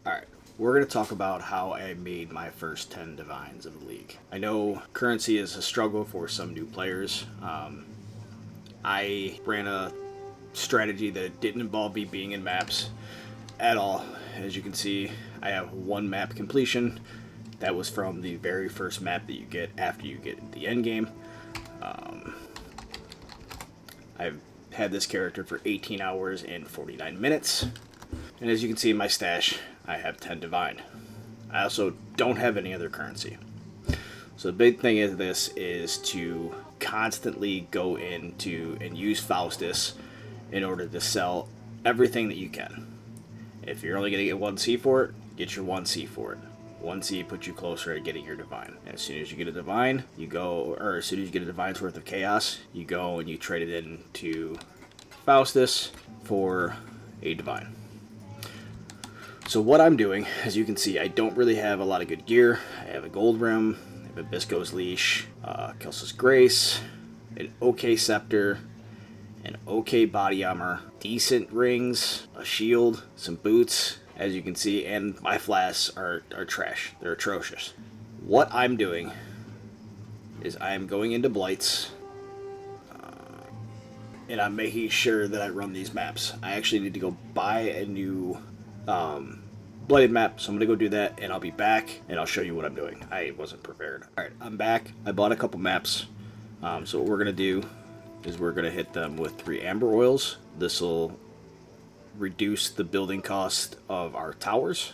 Alright, we're going to talk about how I made my first 10 Divines of the League. I know currency is a struggle for some new players. I ran a strategy that didn't involve me being in maps at all. As you can see, I have one map completion. That was from the very first map that you get after you get the end game. I've had this character for 18 hours and 49 minutes. And as you can see in my stash, I have 10 Divine. I also don't have any other currency. So the big thing is this is to constantly go into and use Faustus in order to sell everything that you can. If you're only going to get 1C for it, get your 1C for it. 1C puts you closer to getting your Divine. And as soon as you get a Divine, you go, or as soon as you get a Divine's worth of Chaos, you go and you trade it into Faustus for a Divine. So what I'm doing, as you can see, I don't really have a lot of good gear. I have a Gold Rim, I have a Bisco's Leash, Kelsa's Grace, an okay Scepter, an okay Body Armor, decent rings, a shield, some boots, as you can see, and my flasks are trash. They're atrocious. What I'm doing is I'm going into Blights, and I'm making sure that I run these maps. I actually need to go buy a new Blighted Map, so I'm going to go do that, and I'll be back, and I'll show you what I'm doing. I wasn't prepared. Alright, I'm back. I bought a couple maps, so what we're going to do is we're going to hit them with 3 Amber Oils. This will reduce the building cost of our towers.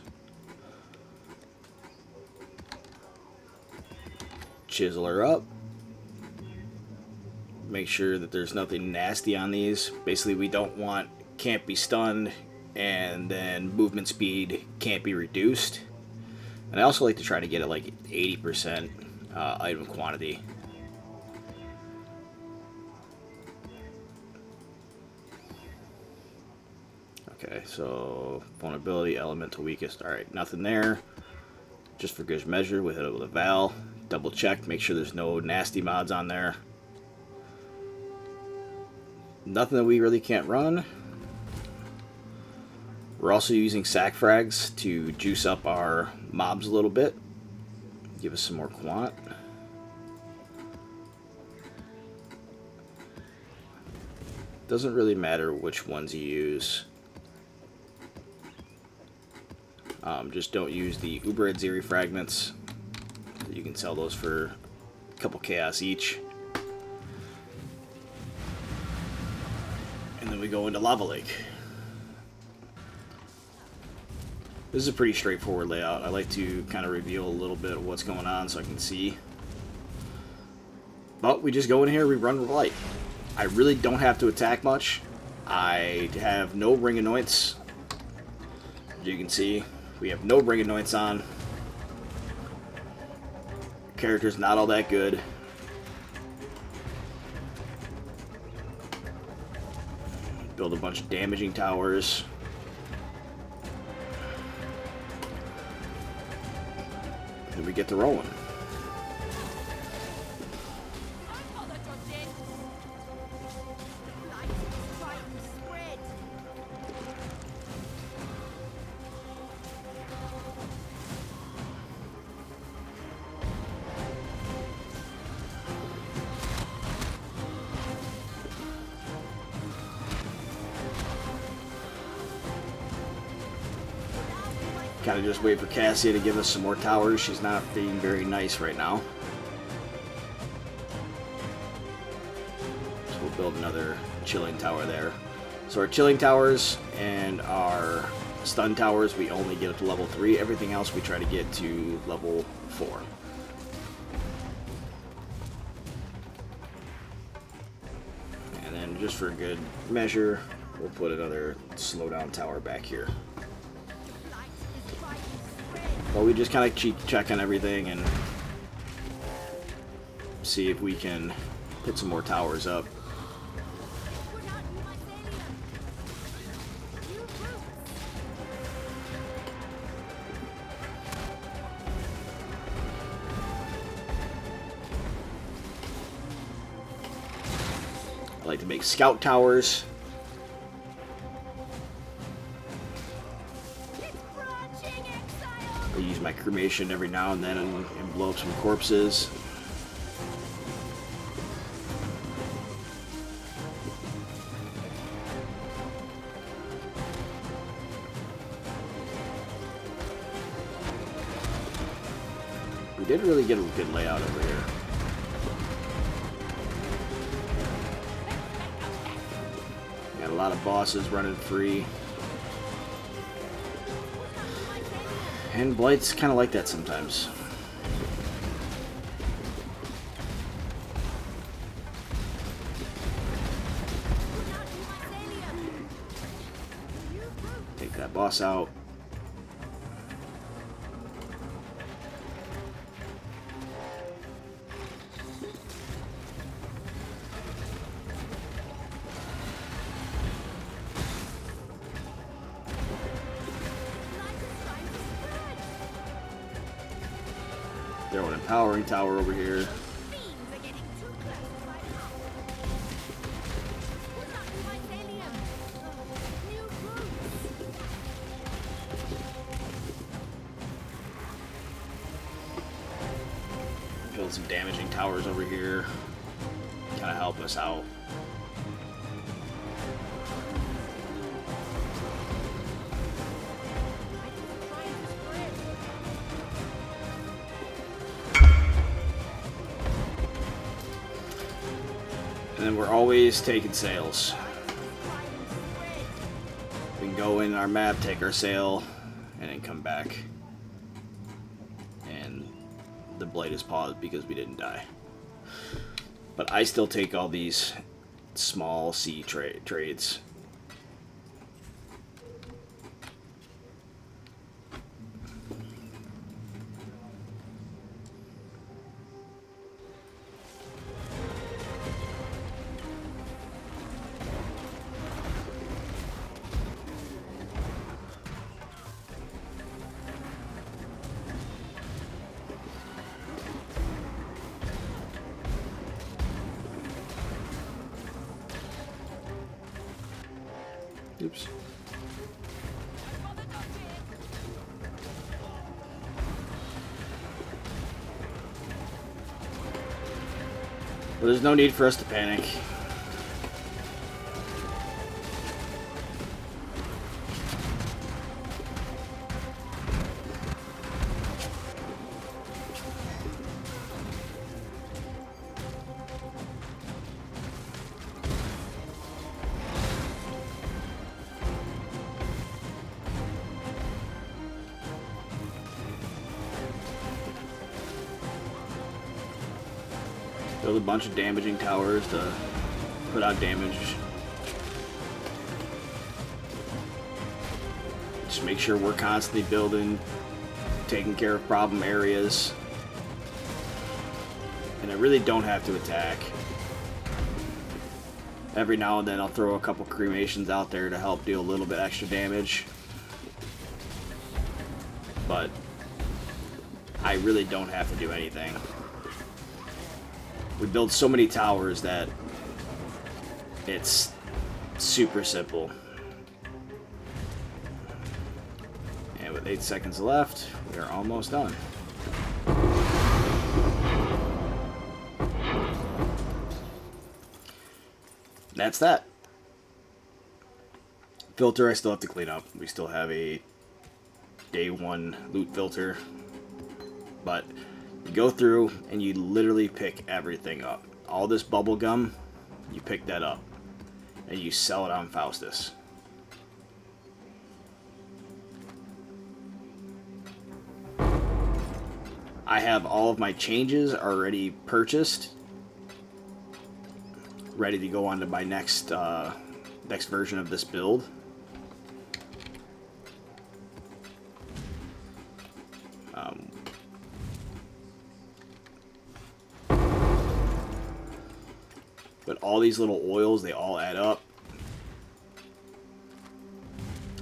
Chisel her up. Make sure that there's nothing nasty on these. Basically, we don't want can't be stunned, and then movement speed can't be reduced. And I also like to try to get it like 80% item quantity. Okay, so vulnerability, elemental weakest. Alright, nothing there. Just for good measure, we hit it with a Val. Double check, make sure there's no nasty mods on there. Nothing that we really can't run. We're also using sack frags to juice up our mobs a little bit. Give us some more quant. Doesn't really matter which ones you use. Just don't use the Uber Zeri fragments. You can sell those for a couple chaos each. And then we go into Lava Lake. This is a pretty straightforward layout. I like to kind of reveal a little bit of what's going on so I can see. But we just go in here, we run Blight. I really don't have to attack much. I have no ring annoyance. As you can see, we have no ring annoyance on. Character's not all that good. Build a bunch of damaging towers. And we get to rolling. Kind of just wait for Cassia to give us some more towers. She's not being very nice right now. So we'll build another chilling tower there. So our chilling towers and our stun towers, we only get up to level 3. Everything else we try to get to level 4. And then just for good measure, we'll put another slowdown tower back here. But we just kind of cheek check on everything and see if we can put some more towers up. I like to make scout towers. I use my cremation every now and then and blow up some corpses. We did really get a good layout over here. Got a lot of bosses running free. And Blight's kind of like that sometimes. Take that boss out. Throw an empowering tower over here. Build some damaging towers over here. Kind of help us out. And then we're always taking sails. We can go in our map, take our sail, and then come back. And the Blight is paused because we didn't die. But I still take all these small sea trades. Oops. Well, there's no need for us to panic. Build a bunch of damaging towers to put out damage. Just make sure we're constantly building, taking care of problem areas. And I really don't have to attack. Every now and then I'll throw a couple cremations out there to help deal a little bit extra damage. But I really don't have to do anything. We build so many towers that it's super simple. And with 8 seconds left, we are almost done. That's that. Filter I still have to clean up. We still have a day 1 loot filter. But you go through and you literally pick everything up. All this bubble gum, you pick that up. And you sell it on Faustus. I have all of my changes already purchased. Ready to go on to my next version of this build. But all these little oils, they all add up.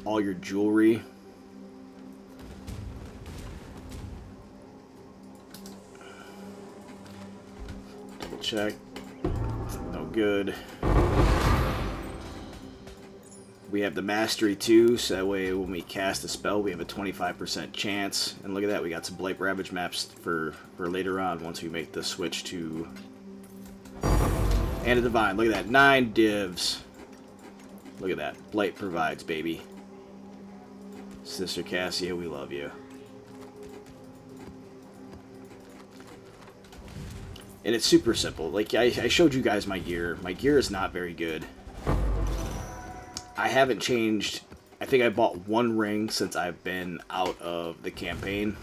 All your jewelry. Double check. No good. We have the Mastery too, so that way when we cast a spell, we have a 25% chance. And look at that, we got some Blight Ravage maps for later on once we make the switch to... And a Divine. Look at that, 9 divs. Look at that, Blight provides, baby. Sister Cassia, we love you. And it's super simple. Like, I showed you guys my gear. My gear is not very good. I haven't changed. I think I bought 1 ring since I've been out of the campaign.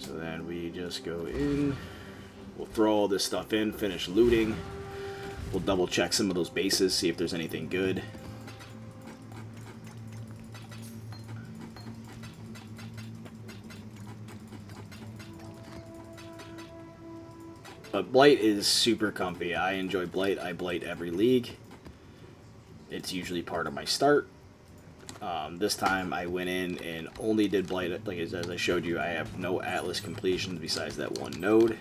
So then we just go in. We'll throw all this stuff in, finish looting. We'll double check some of those bases, see if there's anything good. But Blight is super comfy. I enjoy Blight. I Blight every league. It's usually part of my start. This time I went in and only did Blight. Like as I showed you, I have no Atlas completions besides that 1 node.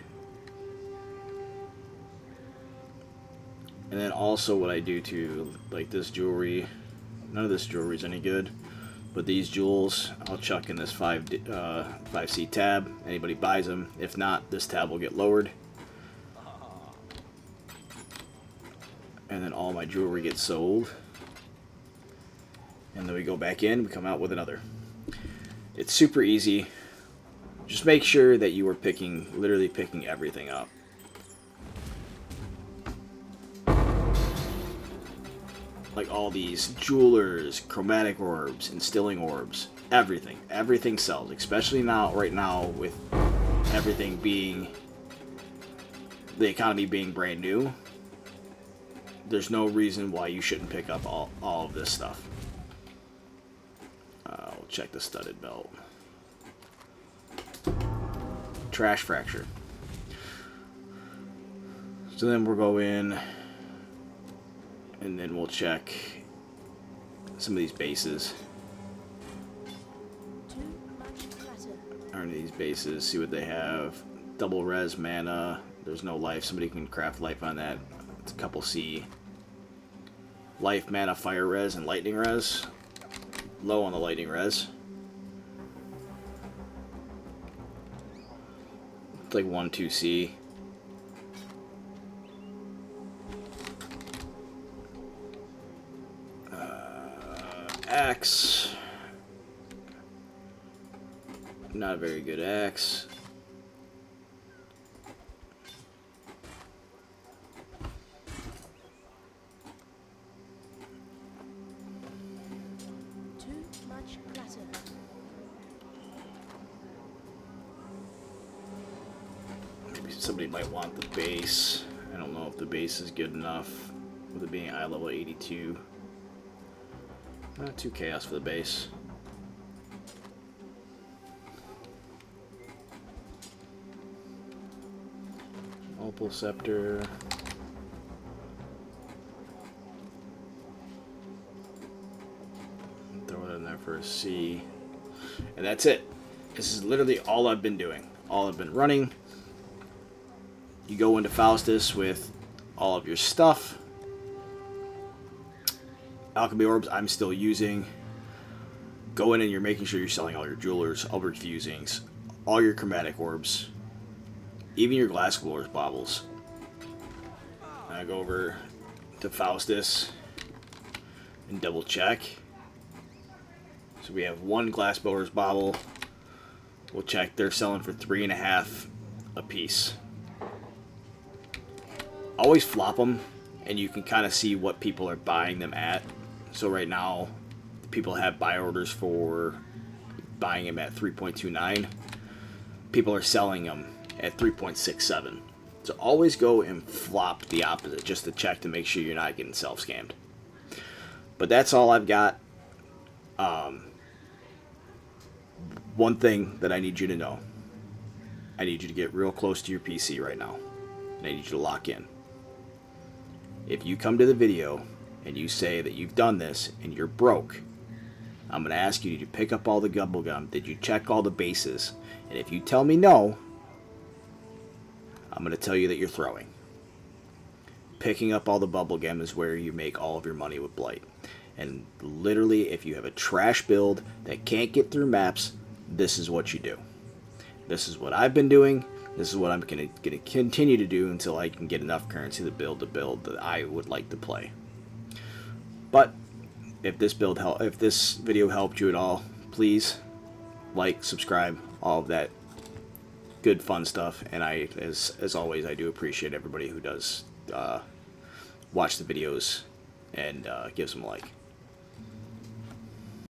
And then also what I do to, like this jewelry, none of this jewelry is any good. But these jewels, I'll chuck in this 5C tab. Anybody buys them. If not, this tab will get lowered. And then all my jewelry gets sold. And then we go back in, we come out with another. It's super easy. Just make sure that you are literally picking everything up. Like all these jewelers, chromatic orbs, instilling orbs, everything. Everything sells, especially right now with everything being, the economy being brand new. There's no reason why you shouldn't pick up all of this stuff. We'll check the studded belt. Trash fracture. So then we'll go in and then we'll check some of these bases. These bases, see what they have. Double res mana. There's no life. Somebody can craft life on that. It's a couple C. Life, mana, fire res, and lightning res. Low on the lightning res. It's like 1, 2C. Axe. Not a very good axe. Maybe somebody might want the base. I don't know if the base is good enough with it being eye level 82. Not 2 chaos for the base. Opal Scepter. Throw it in there for a C. And that's it. This is literally all I've been doing. All I've been running. You go into Faustus with all of your stuff. Alchemy Orbs I'm still using. Go in and you're making sure you're selling all your jewelers, all your fusings, all your chromatic orbs, even your glass blowers baubles. I go over to Faustus and double check. So we have 1 glass blowers bauble. We'll check. They're selling for 3.5 a piece. Always flop them, and you can kind of see what people are buying them at. So right now, people have buy orders for buying them at 3.29. People are selling them at 3.67. So always go and flop the opposite just to check to make sure you're not getting self-scammed. But that's all I've got. One thing that I need you to know. I need you to get real close to your PC right now. And I need you to lock in. If you come to the video and you say that you've done this and you're broke, I'm going to ask you, did you pick up all the bubblegum? Did you check all the bases? And if you tell me no, I'm going to tell you that you're throwing. Picking up all the bubblegum is where you make all of your money with Blight. And literally, if you have a trash build that can't get through maps, this is what you do. This is what I've been doing. This is what I'm going to continue to do until I can get enough currency to build the build that I would like to play. But if this video helped you at all, please like, subscribe, all of that good fun stuff. And as always, I do appreciate everybody who does watch the videos and gives them a like.